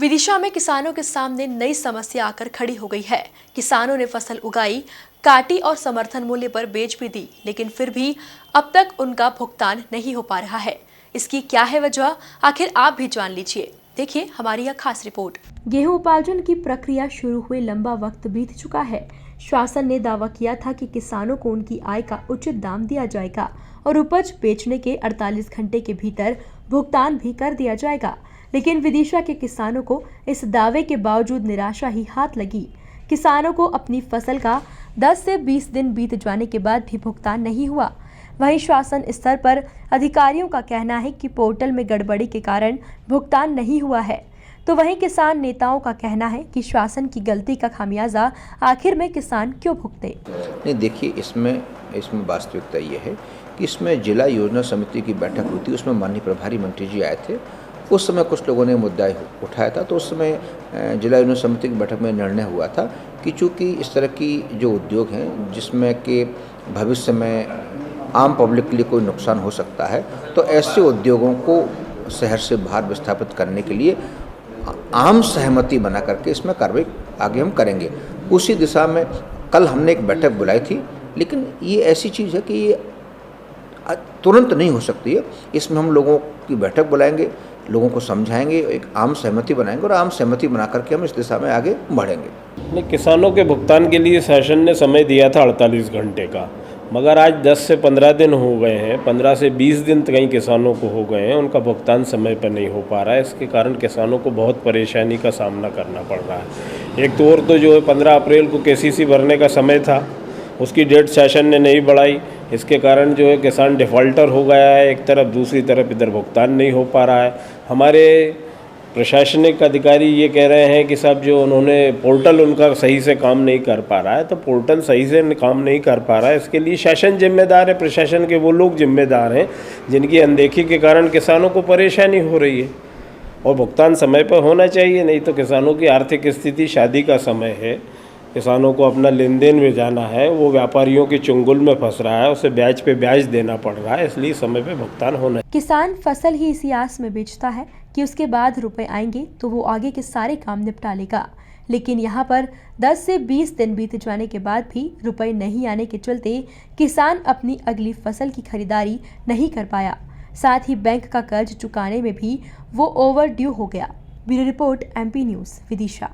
विदिशा में किसानों के सामने नई समस्या आकर खड़ी हो गई है। किसानों ने फसल उगाई, काटी और समर्थन मूल्य पर बेच भी दी, लेकिन फिर भी अब तक उनका भुगतान नहीं हो पा रहा है। इसकी क्या है वजह, आखिर आप भी जान लीजिए। देखिए हमारी यह खास रिपोर्ट। गेहूं उपार्जन की प्रक्रिया शुरू हुए लंबा वक्त बीत चुका है। शासन ने दावा किया था कि किसानों को उनकी आय का उचित दाम दिया जाएगा और उपज बेचने के 48 घंटे के भीतर भुगतान भी कर दिया जाएगा, लेकिन विदिशा के किसानों को इस दावे के बावजूद निराशा ही हाथ लगी। किसानों को अपनी फसल का 10 से 20 दिन बीत जाने के बाद भी भुगतान नहीं हुआ। वहीं शासन स्तर पर अधिकारियों का कहना है कि पोर्टल में गड़बड़ी के कारण भुगतान नहीं हुआ है, तो वहीं किसान नेताओं का कहना है कि शासन की गलती का खामियाजा आखिर में किसान क्यों भुगते। नहीं, देखिए इसमें वास्तविकता ये है कि इसमें जिला योजना समिति की बैठक हुई थी। उसमें माननीय प्रभारी मंत्री जी आए थे। उस समय कुछ लोगों ने मुद्दा उठाया था, तो उस समय जिला योजना समिति की बैठक में निर्णय हुआ था कि चूँकि इस तरह की जो उद्योग हैं जिसमें कि भविष्य में आम पब्लिक के लिए कोई नुकसान हो सकता है, तो ऐसे उद्योगों को शहर से बाहर विस्थापित करने के लिए आम सहमति बना करके इसमें कार्रवाई आगे हम करेंगे। उसी दिशा में कल हमने एक बैठक बुलाई थी, लेकिन ये ऐसी चीज़ है कि ये तुरंत नहीं हो सकती है। इसमें हम लोगों की बैठक बुलाएंगे, लोगों को समझाएंगे, एक आम सहमति बनाएंगे और आम सहमति बना करके हम इस दिशा में आगे बढ़ेंगे। नहीं, किसानों के भुगतान के लिए शासन ने समय दिया था 48 घंटे का, मगर आज 10 से 15 दिन हो गए हैं, 15 से 20 दिन कई किसानों को हो गए हैं, उनका भुगतान समय पर नहीं हो पा रहा है। इसके कारण किसानों को बहुत परेशानी का सामना करना पड़ रहा है। एक तो और तो जो है 15 अप्रैल को केसीसी भरने का समय था, उसकी डेट शासन ने नहीं बढ़ाई। इसके कारण जो है किसान डिफ़ॉल्टर हो गया है एक तरफ, दूसरी तरफ इधर भुगतान नहीं हो पा रहा है। हमारे प्रशासनिक अधिकारी ये कह रहे हैं कि साहब जो उन्होंने पोर्टल उनका सही से काम नहीं कर पा रहा है, तो पोर्टल सही से काम नहीं कर पा रहा है, इसके लिए शासन जिम्मेदार है। प्रशासन के वो लोग जिम्मेदार हैं जिनकी अनदेखी के कारण किसानों को परेशानी हो रही है, और भुगतान समय पर होना चाहिए। नहीं तो किसानों की आर्थिक स्थिति, शादी का समय है, किसानों को अपना लेन देन में जाना है, वो व्यापारियों के चुंगल में फंस रहा है, उसे ब्याज पे ब्याज देना पड़ रहा है, इसलिए समय पे भुगतान होना। किसान फसल ही इसी आस में बेचता है कि उसके बाद रुपए आएंगे तो वो आगे के सारे काम निपटा लेगा, लेकिन यहाँ पर 10 से 20 दिन बीत जाने के बाद भी रुपए नहीं आने के चलते किसान अपनी अगली फसल की खरीदारी नहीं कर पाया। साथ ही बैंक का कर्ज चुकाने में भी वो ओवर ड्यू हो गया। Bureau report, MP news, Vidisha.